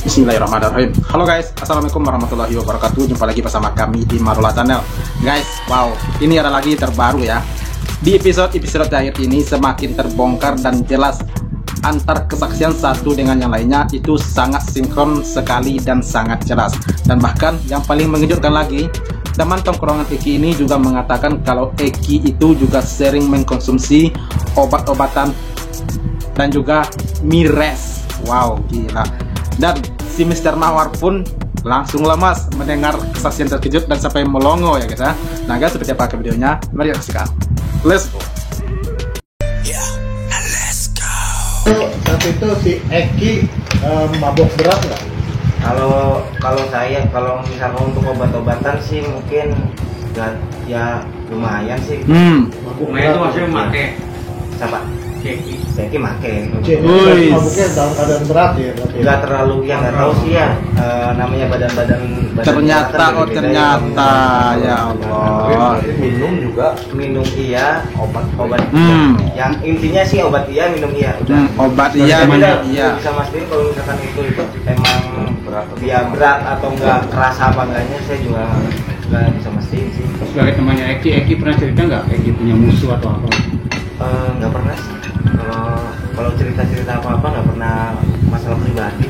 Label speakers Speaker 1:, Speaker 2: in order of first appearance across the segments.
Speaker 1: Bismillahirrahmanirrahim. Halo guys, assalamualaikum warahmatullahi wabarakatuh. Jumpa lagi bersama kami di Marula Channel. Guys, wow, ini ada lagi terbaru ya. Di episode terakhir ini semakin terbongkar dan jelas antar kesaksian satu dengan yang lainnya itu sangat sinkron sekali dan sangat jelas. Dan bahkan yang paling mengejutkan lagi, teman tongkrongan Eki ini juga mengatakan kalau Eki itu juga sering mengkonsumsi obat-obatan dan juga mires. Wow, gila. Dan si Mr. Mawar pun langsung lemas mendengar kesaksian terkejut dan sampai melongo ya guys ya. Nah guys, seperti apa ke videonya? Mari kita saksikan. Let's go.
Speaker 2: Let's go.
Speaker 3: Saat itu si Eki mabok berat nggak?
Speaker 2: Kalau saya misalnya untuk obat-obatan sih mungkin ya lumayan sih.
Speaker 3: Mabok
Speaker 4: Nah itu maksudnya make
Speaker 2: Siapa? Eki make.
Speaker 3: Jadi mabuknya dalam keadaan berat ya berarti.
Speaker 2: Nggak terlalu yang nggak tahu sih ya namanya badan
Speaker 1: Ternyata
Speaker 2: kan
Speaker 1: oh
Speaker 2: beda-beda
Speaker 1: ternyata ya Allah.
Speaker 2: minum iya obat yang intinya sih obat iya minum iya udah.
Speaker 1: Obat iya
Speaker 2: Kita
Speaker 1: minum iya.
Speaker 2: bisa mastiin kalau misalkan itu emang berat atau enggak kerasa apa enggaknya saya juga nggak bisa mastiin sih.
Speaker 4: sebagai temannya Eki pernah cerita nggak Eki punya musuh atau apa?
Speaker 2: Nggak pernah sih. Kalau cerita apa nggak pernah masalah pribadi.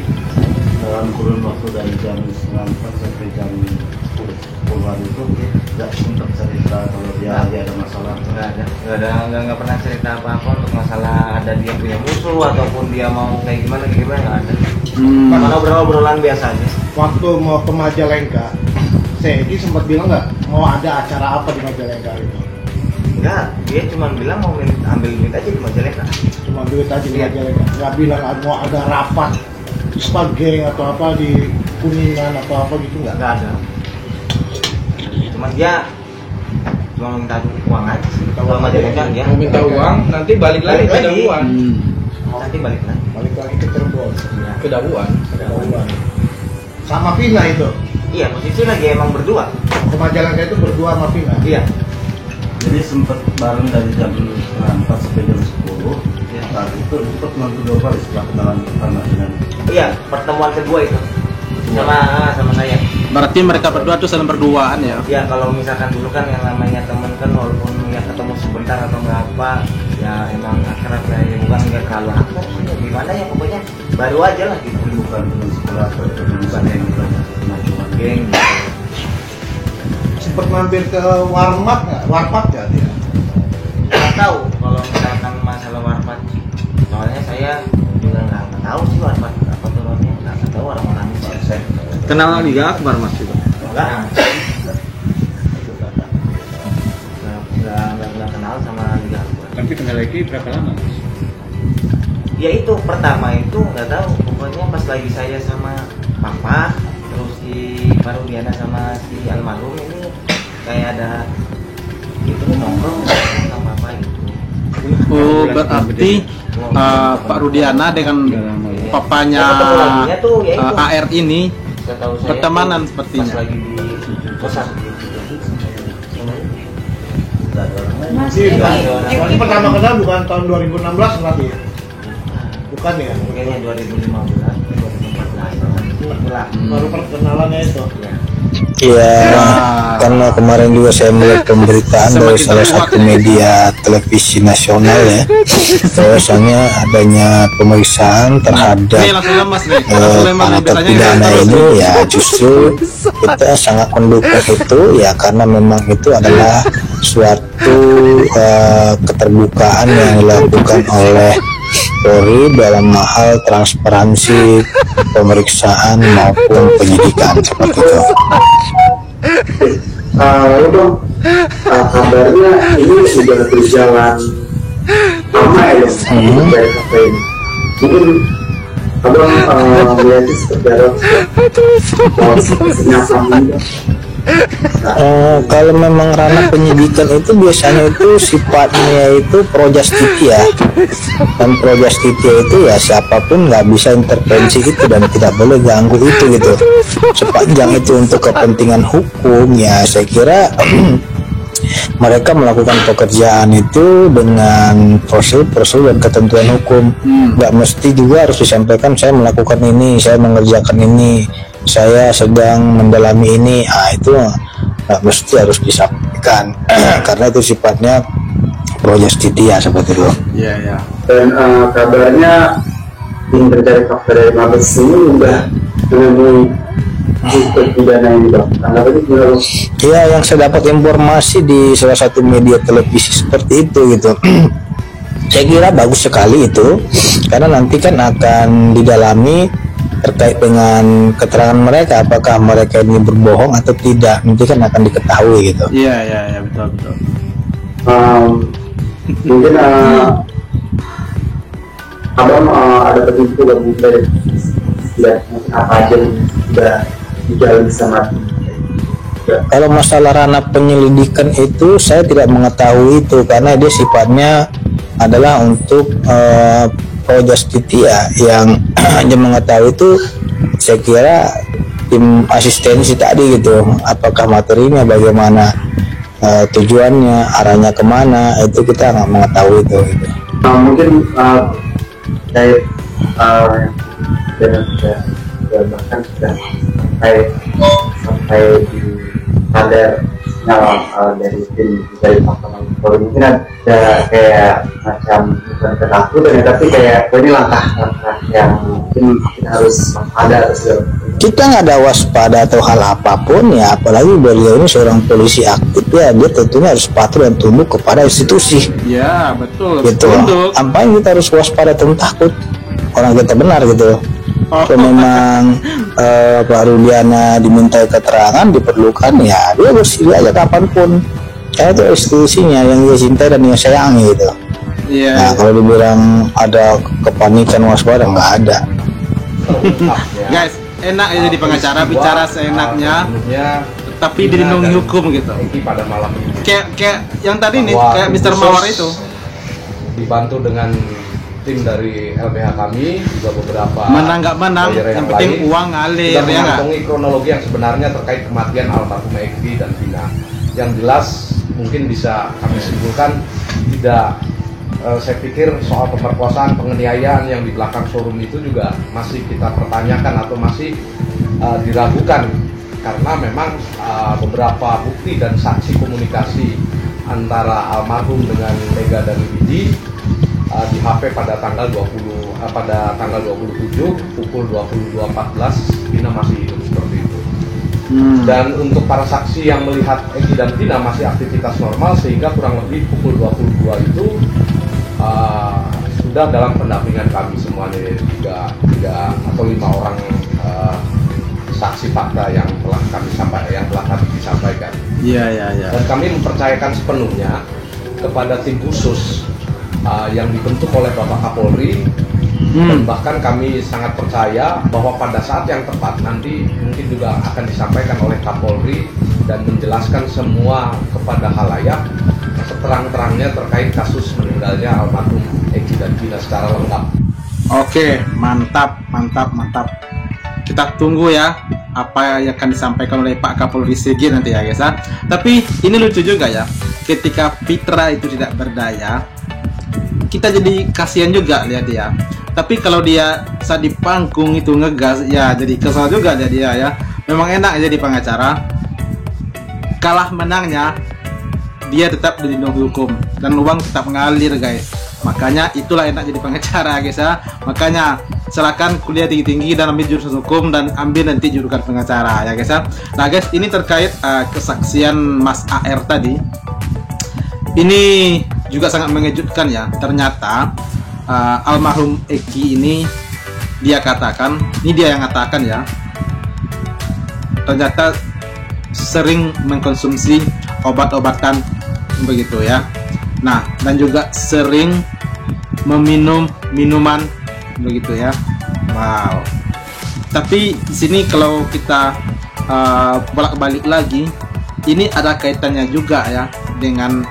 Speaker 3: Dalam kurun waktu dari jam 9 sampai jam 10-an itu nggak sempat cerita kalau dia ada masalah.
Speaker 2: Nggak pernah cerita apa untuk masalah ada dia punya musuh ataupun dia mau kayak gimana nggak ada. Karena obrolan biasa aja.
Speaker 3: Waktu mau ke Majalengka, si Eki sempat bilang nggak mau ada acara apa di Majalengka itu?
Speaker 2: Enggak, dia cuma bilang mau ambil duit aja di Majalengka.
Speaker 3: Cuma duit aja di Majalengka, nggak bilang mau ada rapat geng atau apa di Kuningan atau apa gitu nggak?
Speaker 2: Nggak ada. Cuma dia cuma minta uang aja sih. Kalau Majalengka ya.
Speaker 5: Mau minta uang, nanti balik lagi ke Dabuan.
Speaker 2: Nanti balik lagi.
Speaker 3: Balik lagi ke Cirebon.
Speaker 5: Ke Dabuan.
Speaker 3: Sama Vina itu.
Speaker 2: Iya, posisi lagi emang berdua.
Speaker 3: Ke Majalengka itu berdua sama Vina.
Speaker 2: Iya.
Speaker 6: Jadi sempat bareng dari jam 4 sampai jam 10.
Speaker 2: Iya.
Speaker 6: Saat itu sempat nonton 2 kali setelah kenalan pertama dengan
Speaker 2: Iya, pertemuan kedua itu sama saya.
Speaker 1: Berarti mereka berdua tuh saling berduaan ya.
Speaker 2: Ya kalau misalkan dulu kan yang namanya temen kan walaupun ya ketemu sebentar atau nggak apa, ya emang akrab ya bukan nggak terlalu akrab sih. Ya, gimana ya pokoknya baru aja lah gitu.
Speaker 6: bukan teman sekolah atau bukan yang banyak kemajuan.
Speaker 2: Geng.
Speaker 3: Sempat mampir ke warmat nggak dia?
Speaker 2: Nggak tahu kalau misalkan masalah warpat. Soalnya saya juga nggak tahu sih warpat apa turunnya, nggak tahu orang-orang itu.
Speaker 1: Kenal juga Akbar Mas juga.
Speaker 2: Nggak kenal sama Liga Akbar.
Speaker 4: Tapi kenal Eki berapa lama?
Speaker 2: Ya itu pertama itu nggak tahu, pokoknya pas lagi saya sama papa terus si Diana sama si almarhum ini kayak ada itu nongkrong sama apa gitu.
Speaker 1: Oh berarti Pak Rudiana dengan papanya
Speaker 2: Ketemuannya tuh ya itu.
Speaker 1: AR ini
Speaker 2: Setahu saya
Speaker 1: pertemanan
Speaker 2: tuh
Speaker 1: sepertinya.
Speaker 2: pas lagi di kosan gitu.
Speaker 3: Ini pertama kenal bukan tahun 2016 berarti ya? Bukan ya?
Speaker 2: Kayaknya 2015
Speaker 3: Baru perkenalannya itu.
Speaker 7: Iya, karena kemarin juga saya melihat pemberitaan dari salah satu media televisi nasional ya, bahwasanya adanya pemeriksaan terhadap para terpidana ini ya justru kita sangat mendukung itu ya karena memang itu adalah suatu keterbukaan yang dilakukan oleh Polri dalam hal transparansi pemeriksaan maupun penyidikan seperti itu.
Speaker 8: Lalu dong, kabarnya ini sudah berjalan lama ya dong, dari kafe ini. Mungkin abang melihatnya seperti apa? Kenyataan
Speaker 7: Kalau memang ranah penyidikan itu biasanya itu sifatnya itu projustia dan projustia itu ya siapapun nggak bisa intervensi itu dan tidak boleh ganggu itu gitu sepanjang itu untuk kepentingan hukum ya saya kira mereka melakukan pekerjaan itu dengan prosedur dan ketentuan hukum. Nggak mesti juga harus disampaikan saya melakukan ini, saya mengerjakan ini, saya sedang mendalami ini. Itu nggak mesti harus disampaikan karena itu sifatnya pro justitia seperti itu.
Speaker 1: Iya.
Speaker 8: Dan kabarnya tim pencari fakta dari Mabes ini udah menemui bukti pidana ini, Bang. Tanggapan itu gimana, Bang?
Speaker 7: Ya, yang saya dapat informasi di salah satu media televisi seperti itu gitu. Saya kira bagus sekali itu karena nanti kan akan didalami terkait dengan keterangan mereka, apakah mereka ini berbohong atau tidak, nanti kan akan diketahui gitu.
Speaker 1: Iya, betul.
Speaker 8: Mungkin abang ada petunjuk dari ya apa aja yang sudah dijalani sama
Speaker 7: Kalau masalah ranah penyelidikan itu saya tidak mengetahui itu karena dia sifatnya adalah untuk pro justitia. Yang hanya mengetahui itu saya kira tim asistensi tadi gitu, apakah materinya bagaimana, tujuannya, arahnya kemana, itu kita nggak mengetahui itu gitu.
Speaker 8: Mungkin kayak bahkan sudah sampai di kader dari tim dari Mahkamah Konstitusi, mungkin ada kayak macam bukan ketakutan ya, tapi kayak ini langkah yang mungkin kita harus ada
Speaker 7: Kita nggak ada waspada atau hal apapun ya, apalagi beliau ini seorang polisi aktif ya, dia tentunya harus patuh dan tunduk kepada institusi.
Speaker 1: Ya, betul.
Speaker 7: Gitu. Apa yang kita harus waspada dan takut? Orang kita benar gitu. Kalau memang Pak Rudiana dimintai keterangan diperlukan ya dia bersedia aja kapanpun. Karena itu institusinya yang dia cintai dan dia sayangi gitu.
Speaker 1: Iya.
Speaker 7: Nah, kalau dibilang ada kepanikan waspada nggak ada.
Speaker 1: Guys, enak ya jadi pengacara bicara seenaknya, tapi dilindungi hukum gitu.
Speaker 5: Pada malam ini
Speaker 1: Kayak yang tadi nih,
Speaker 5: Bahwa
Speaker 1: kayak Mr.
Speaker 5: khusus
Speaker 1: Mawar itu.
Speaker 5: dibantu dengan tim dari LBH kami, juga beberapa
Speaker 1: Menang nggak menang,
Speaker 5: lawyer
Speaker 1: yang penting
Speaker 5: lain,
Speaker 1: uang ngalir
Speaker 5: sudah
Speaker 1: ya nggak?
Speaker 5: mengantongi kronologi yang sebenarnya terkait kematian almarhum Egi dan Vina. Yang jelas mungkin bisa kami simpulkan tidak, saya pikir soal pemerkosaan, penganiayaan yang di belakang showroom itu juga masih kita pertanyakan atau masih diragukan karena memang beberapa bukti dan saksi komunikasi antara almarhum dengan Mega dan Widi di HP pada tanggal 27 pukul 22.14 Vina masih hidup seperti itu. Dan untuk para saksi yang melihat Egi dan Vina masih aktivitas normal sehingga kurang lebih pukul 22 itu sudah dalam pendampingan kami semuanya, tiga atau 5 orang saksi fakta yang telah kami disampaikan.
Speaker 1: Iya.
Speaker 5: Dan kami mempercayakan sepenuhnya kepada tim khusus yang dibentuk oleh Bapak Kapolri. Dan bahkan kami sangat percaya bahwa pada saat yang tepat nanti mungkin juga akan disampaikan oleh Kapolri dan menjelaskan semua kepada halayak seterang-terangnya terkait kasus meninggalnya almarhum Egi dan Vina secara lengkap.
Speaker 1: Oke, mantap. Kita tunggu ya apa yang akan disampaikan oleh Pak Kapolri CG nanti ya guys. Tapi ini lucu juga ya, ketika Fitra itu tidak berdaya, kita jadi kasihan juga lihat dia. Tapi kalau dia saat di panggung itu ngegas, ya jadi kesal juga dia ya. Memang enak jadi pengacara. Kalah menangnya dia tetap dilindungi hukum dan uang tetap mengalir guys. Makanya itulah enak jadi pengacara guys ya. Makanya silakan kuliah tinggi-tinggi dan ambil jurusan hukum dan ambil nanti jurusan pengacara ya guys ya. Nah guys, ini terkait kesaksian Mas AR tadi. Ini juga sangat mengejutkan ya. Ternyata almarhum Egi ini dia yang katakan ya, ternyata sering mengkonsumsi obat-obatan begitu ya. Nah, dan juga sering meminum minuman begitu ya. Wow. Tapi di sini kalau kita bolak-balik lagi, ini ada kaitannya juga ya dengan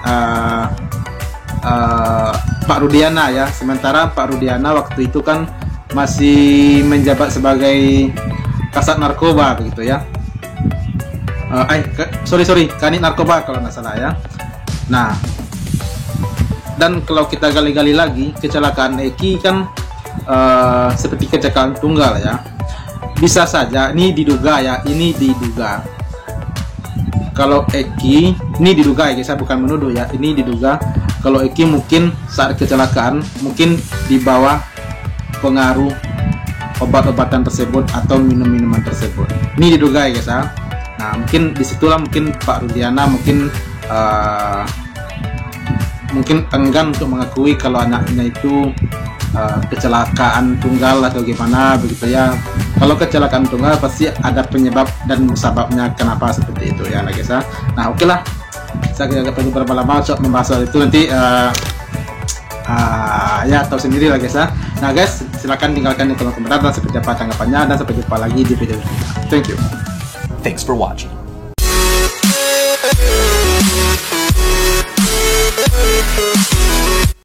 Speaker 1: Pak Rudiana ya. Sementara Pak Rudiana waktu itu kan masih menjabat sebagai Kasat Narkoba begitu ya. Sorry Kanit Narkoba kalau nggak salah ya. Nah, dan kalau kita gali-gali lagi, kecelakaan Eki kan seperti kecelakaan tunggal ya. Bisa saja, ini diduga ya, kalau Eki, ini diduga ya, saya bukan menuduh ya, ini diduga kalau Eki mungkin saat kecelakaan mungkin di bawah pengaruh obat-obatan tersebut atau minum-minuman tersebut. Ini diduga ya guys ya. Nah, mungkin disitulah mungkin Pak Rudiana mungkin enggan untuk mengakui kalau anaknya itu kecelakaan tunggal atau gimana begitu ya. Kalau kecelakaan tunggal pasti ada penyebab dan musababnya kenapa seperti itu ya guys ya. Nah, oke lah, saya tidak perlu berlama-lama untuk membahas soal itu, nanti ya tahu sendiri lah guys ya. Nah guys, silakan tinggalkan di kolom komentar dan seperti apa tanggapannya, dan sampai jumpa lagi di video berikutnya. Thank you.
Speaker 9: Thanks for watching.